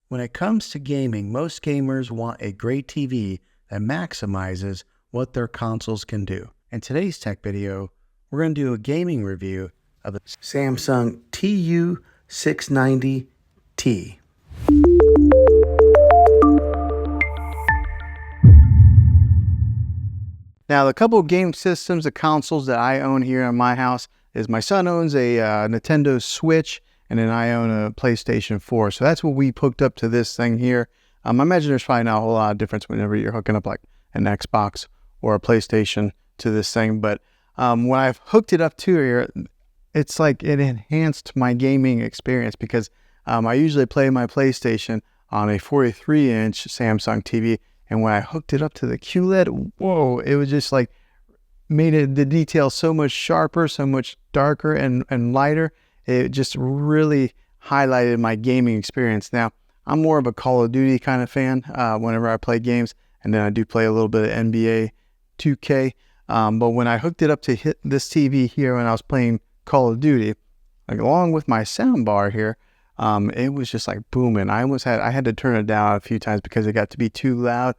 When it comes to gaming, most gamers want a great TV that maximizes what their consoles can do. In today's tech video, we're going to do a gaming review of the Samsung TU690T. Now, the couple of game systems, the consoles that I own here in my house is my son owns a Nintendo Switch, and then I own a PlayStation 4. So that's what we hooked up to this thing here. I imagine there's probably not a whole lot of difference whenever you're hooking up like an Xbox or a PlayStation to this thing. But when I've hooked it up to here, it's like it enhanced my gaming experience because I usually play my PlayStation on a 43-inch Samsung TV. And when I hooked it up to the QLED, whoa, it was just like made the details so much sharper, so much darker and lighter. It just really highlighted my gaming experience. Now, I'm more of a Call of Duty kind of fan whenever I play games, and then I do play a little bit of NBA 2K. But when I hooked it up to hit this TV here when I was playing Call of Duty, like along with my sound bar here, it was just like booming. I had to turn it down a few times because it got to be too loud.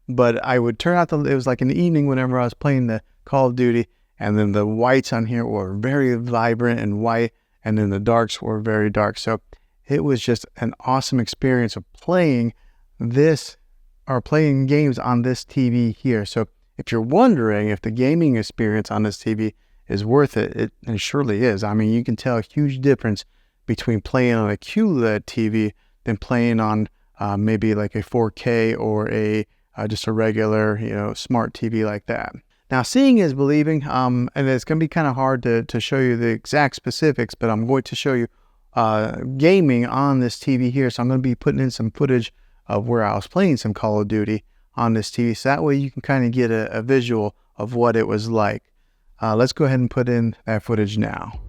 But I would turn out it was like in the evening whenever I was playing the Call of Duty, and then the whites on here were very vibrant and white, and then the darks were very dark. So it was just an awesome experience of playing this or playing games on this TV here. So if you're wondering if the gaming experience on this TV is worth it, it surely is. I mean, you can tell a huge difference between playing on a QLED TV than playing on maybe like a 4K or just a regular, smart TV like that. Now, seeing is believing, and it's going to be kind of hard to show you the exact specifics, but I'm going to show you gaming on this TV here. So I'm going to be putting in some footage of where I was playing some Call of Duty on this TV. So that way you can kind of get a visual of what it was like. Let's go ahead and put in that footage now.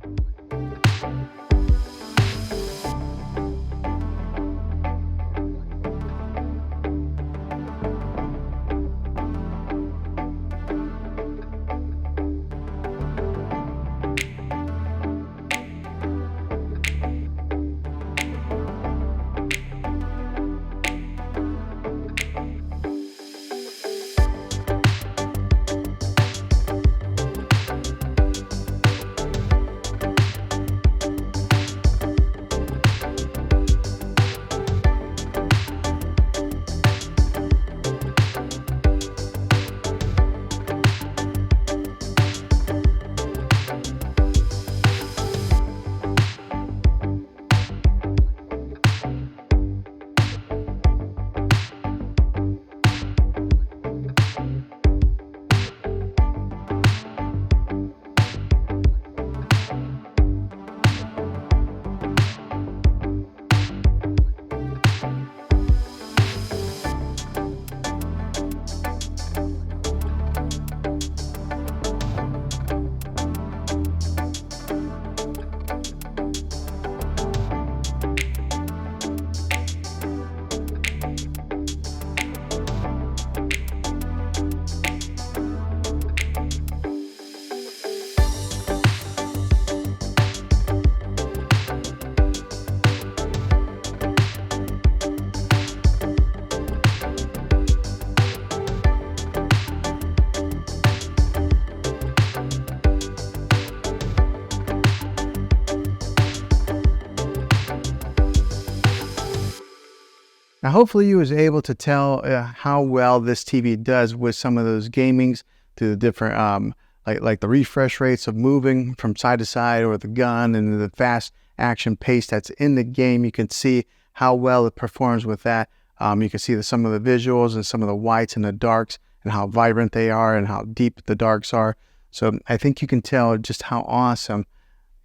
Now, hopefully you was able to tell how well this TV does with some of those gamings through the different, like the refresh rates of moving from side to side, or the gun and the fast action pace that's in the game. You can see how well it performs with that. You can see some of the visuals and some of the whites and the darks and how vibrant they are and how deep the darks are. So I think you can tell just how awesome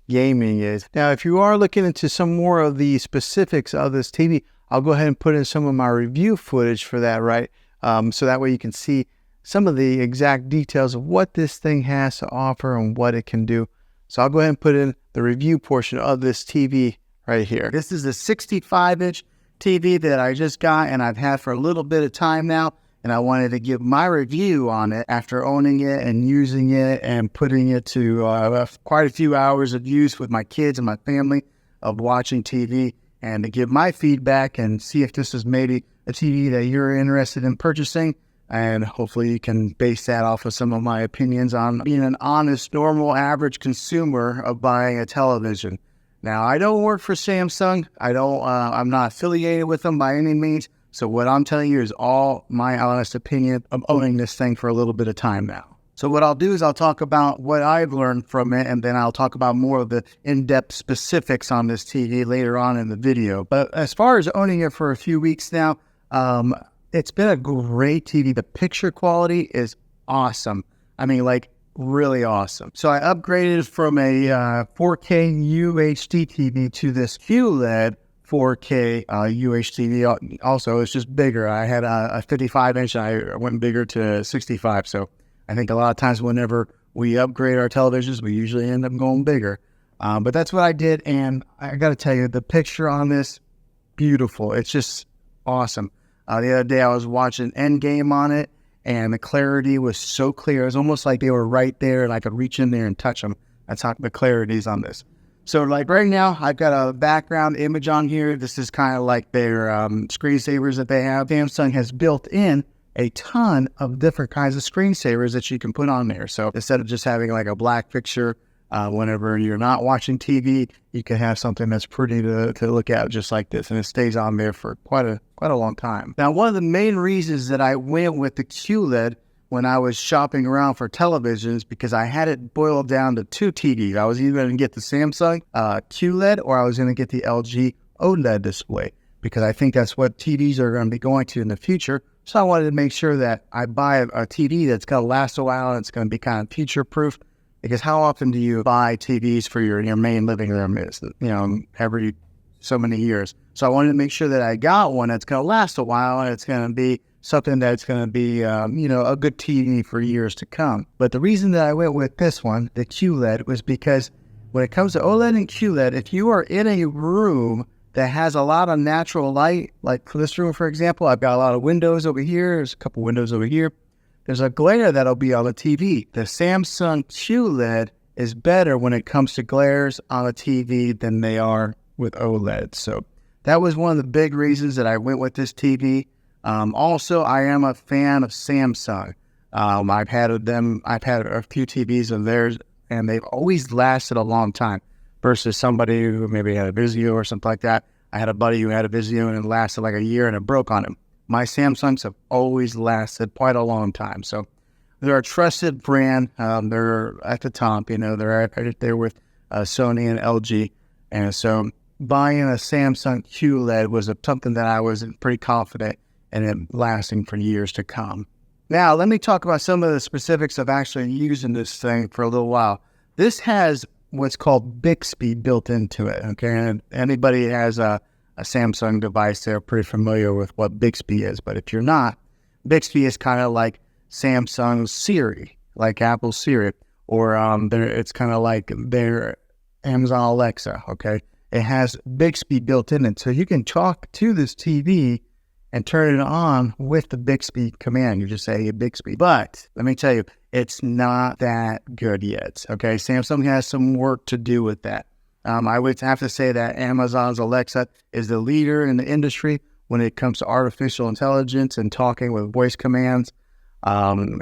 gaming is. Now, if you are looking into some more of the specifics of this TV, I'll go ahead and put in some of my review footage for that, right? So that way you can see some of the exact details of what this thing has to offer and what it can do. So I'll go ahead and put in the review portion of this TV right here. This is a 65-inch TV that I just got and I've had for a little bit of time now. And I wanted to give my review on it after owning it and using it and putting it to quite a few hours of use with my kids and my family of watching TV. and to give my feedback and see if this is maybe a TV that you're interested in purchasing. And hopefully you can base that off of some of my opinions on being an honest, normal, average consumer of buying a television. Now, I don't work for Samsung. I'm not affiliated with them by any means. So what I'm telling you is all my honest opinion of owning this thing for a little bit of time now. So what I'll do is I'll talk about what I've learned from it, and then I'll talk about more of the in-depth specifics on this TV later on in the video. But as far as owning it for a few weeks now, it's been a great TV. The picture quality is awesome. I mean, like, really awesome. So I upgraded from a 4K UHD TV to this QLED 4K UHD. Also, it's just bigger. I had a 55-inch. I went bigger to 65. So I think a lot of times whenever we upgrade our televisions, we usually end up going bigger. But that's what I did. And I got to tell you, the picture on this, beautiful. It's just awesome. The other day I was watching Endgame on it, and the clarity was so clear. It was almost like they were right there, and I could reach in there and touch them. That's how the clarity is on this. So like right now, I've got a background image on here. This is kind of like their screensavers that they have. Samsung has built in a ton of different kinds of screensavers that you can put on there. So instead of just having like a black picture, whenever you're not watching TV, you can have something that's pretty to look at just like this, and it stays on there for quite a long time. Now, one of the main reasons that I went with the QLED when I was shopping around for televisions, because I had it boiled down to two TVs. I was either going to get the Samsung QLED, or I was going to get the LG OLED display, because I think that's what TVs are going to be going to in the future. So I wanted to make sure that I buy a TV that's going to last a while and it's going to be kind of future-proof. Because how often do you buy TVs for your main living room? Is, every so many years. So I wanted to make sure that I got one that's going to last a while, and it's going to be something that's going to be, a good TV for years to come. But the reason that I went with this one, the QLED, was because when it comes to OLED and QLED, if you are in a room that has a lot of natural light, like for this room, for example, I've got a lot of windows over here. There's a couple windows over here. There's a glare that'll be on the TV. The Samsung QLED is better when it comes to glares on a TV than they are with OLED. So that was one of the big reasons that I went with this TV. Also, I am a fan of Samsung. I've had a few TVs of theirs, and they've always lasted a long time versus somebody who maybe had a Vizio or something like that. I had a buddy who had a Vizio and it lasted like a year and it broke on him. My Samsungs have always lasted quite a long time. So they're a trusted brand. They're at the top, they're right there with Sony and LG. And so buying a Samsung QLED was something that I was pretty confident in it lasting for years to come. Now, let me talk about some of the specifics of actually using this thing for a little while. This has what's called Bixby built into it, okay? And anybody has a Samsung device, they're pretty familiar with what Bixby is. But if you're not, Bixby is kind of like Samsung's Siri, like Apple's Siri, or it's kind of like their Amazon Alexa, okay? It has Bixby built in it, so you can talk to this TV and turn it on with the Bixby command. You just say, hey, Bixby. But let me tell you, it's not that good yet, okay? Samsung has some work to do with that. I would have to say that Amazon's Alexa is the leader in the industry when it comes to artificial intelligence and talking with voice commands.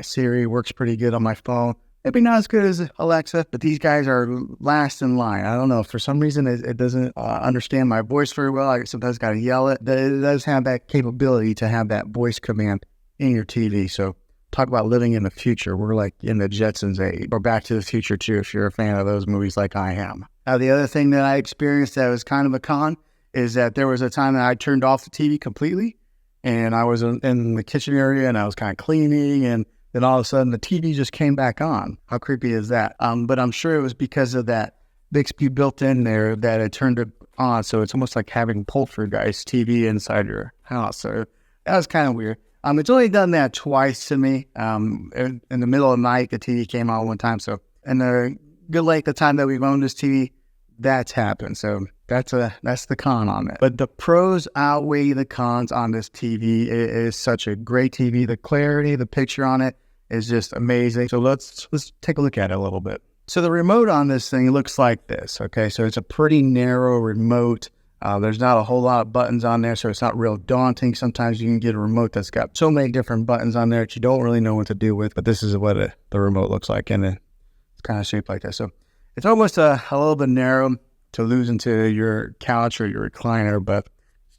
Siri works pretty good on my phone. Maybe not as good as Alexa, but these guys are last in line. I don't know. For some reason, it doesn't understand my voice very well. I sometimes got to yell it. But it does have that capability to have that voice command in your TV. So talk about living in the future. We're like in the Jetsons age, or Back to the Future too, if you're a fan of those movies like I am. Now, the other thing that I experienced that was kind of a con is that there was a time that I turned off the TV completely, and I was in the kitchen area and I was kind of cleaning, and then all of a sudden the TV just came back on. How creepy is that? But I'm sure it was because of that Bixby built in there that it turned it on. So it's almost like having poltergeist TV inside your house. So that was kind of weird. It's only done that twice to me. In the middle of the night, the TV came on one time. So in the good length of time that we've owned this TV, that's happened. So that's the con on it. But the pros outweigh the cons on this TV. It is such a great TV. The clarity, the picture on it is just amazing. So let's take a look at it a little bit. So the remote on this thing looks like this, okay? So it's a pretty narrow remote. There's not a whole lot of buttons on there, so it's not real daunting. Sometimes you can get a remote that's got so many different buttons on there that you don't really know what to do with, but this is what the remote looks like, and it's kind of shaped like that. So it's almost a little bit narrow to lose into your couch or your recliner, but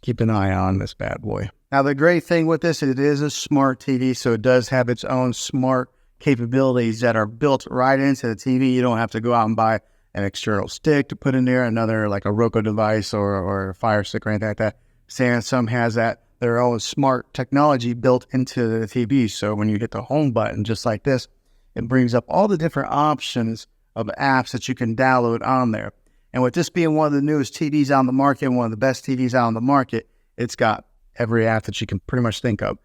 keep an eye on this bad boy. Now, the great thing with this, it is a smart TV, so it does have its own smart capabilities that are built right into the TV. You don't have to go out and buy an external stick to put in there, another like a Roku device or a Fire Stick or anything like that. Samsung has their own smart technology built into the TV. So when you hit the home button, just like this, it brings up all the different options of apps that you can download on there. And with this being one of the newest TVs on the market, one of the best TVs out on the market, it's got every app that you can pretty much think of.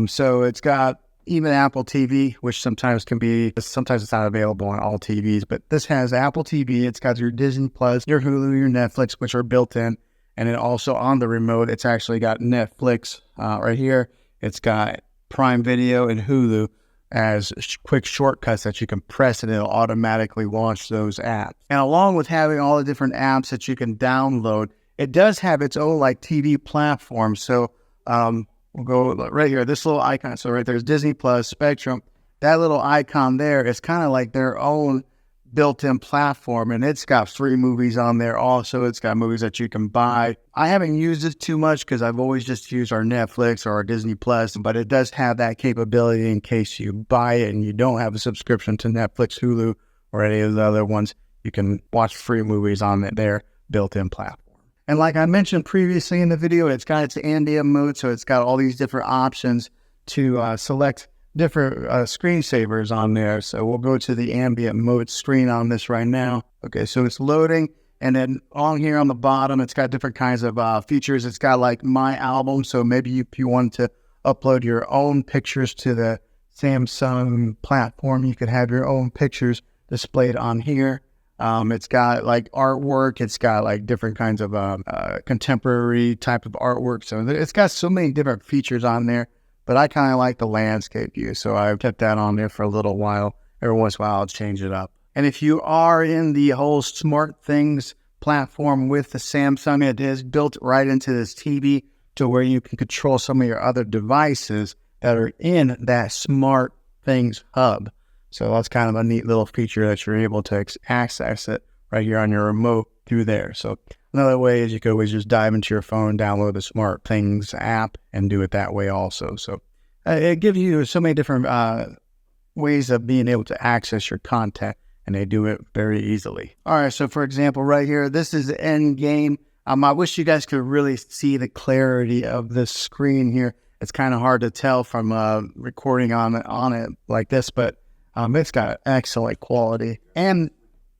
So it's got even Apple TV, which sometimes it's not available on all TVs, but this has Apple TV. It's got your Disney Plus, your Hulu, your Netflix, which are built in. And then also on the remote, it's actually got Netflix right here. It's got Prime Video and Hulu as quick shortcuts that you can press and it'll automatically launch those apps. And along with having all the different apps that you can download, it does have its own like TV platform. So we'll go right here, this little icon. So right there's Disney Plus, Spectrum. That little icon there is kind of like their own built-in platform, and it's got free movies on there also. It's got movies that you can buy. I haven't used it too much because I've always just used our Netflix or our Disney Plus, but it does have that capability in case you buy it and you don't have a subscription to Netflix, Hulu, or any of the other ones. You can watch free movies on their built-in platform. And like I mentioned previously in the video, it's got its ambient mode, so it's got all these different options to select different screensavers on there. So we'll go to the ambient mode screen on this right now. Okay, so it's loading, and then on here on the bottom, it's got different kinds of features. It's got like My Album, so maybe if you want to upload your own pictures to the Samsung platform, you could have your own pictures displayed on here. It's got like artwork. It's got like different kinds of contemporary type of artwork. So it's got so many different features on there. But I kind of like the landscape view, so I've kept that on there for a little while. Every once in a while, I'll change it up. And if you are in the whole smart things platform with the Samsung, it is built right into this TV to where you can control some of your other devices that are in that smart things hub. So that's kind of a neat little feature that you're able to access it right here on your remote through there. So another way is you could always just dive into your phone, download the Smart Things app, and do it that way also. So it gives you so many different ways of being able to access your content, and they do it very easily. All right, so for example, right here, this is the end game. I wish you guys could really see the clarity of this screen here. It's kind of hard to tell from recording on it like this, but it's got excellent quality. And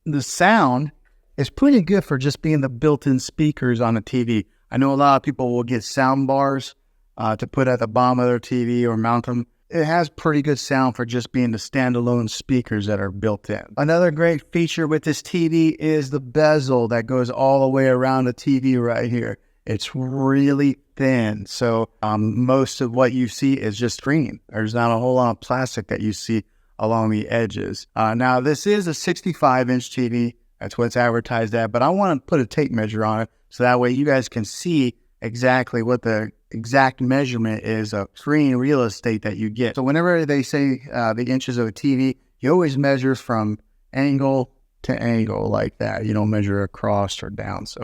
the sound is pretty good for just being the built-in speakers on a TV. I know a lot of people will get sound bars to put at the bottom of their TV or mount them. It has pretty good sound for just being the standalone speakers that are built in. Another great feature with this TV is the bezel that goes all the way around the TV right here. It's really thin, so most of what you see is just screen. There's not a whole lot of plastic that you see along the edges. Now, this is a 65-inch TV. That's what it's advertised at, but I want to put a tape measure on it so that way you guys can see exactly what the exact measurement is of screen real estate that you get. So whenever they say the inches of a TV, you always measure from angle to angle like that. You don't measure across or down. So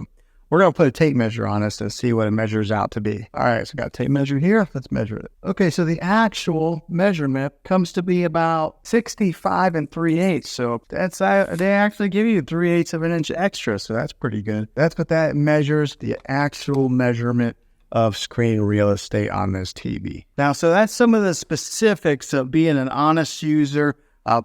we're going to put a tape measure on this to see what it measures out to be. All right, so I got a tape measure here. Let's measure it. Okay, so the actual measurement comes to be about 65 3/8. So that's they actually give you 3/8 of an inch extra, so that's pretty good. That's what that measures, the actual measurement of screen real estate on this TV. Now, so that's some of the specifics of being an honest user.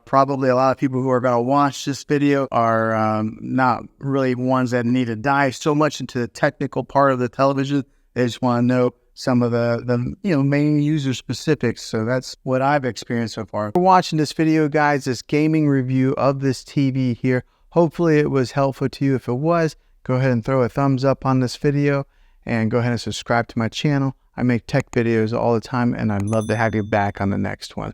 Probably a lot of people who are going to watch this video are not really ones that need to dive so much into the technical part of the television. They just want to know some of the main user specifics. So that's what I've experienced so far. For watching this video, guys, this gaming review of this TV here. Hopefully it was helpful to you. If it was, go ahead and throw a thumbs up on this video and go ahead and subscribe to my channel. I make tech videos all the time, and I'd love to have you back on the next one.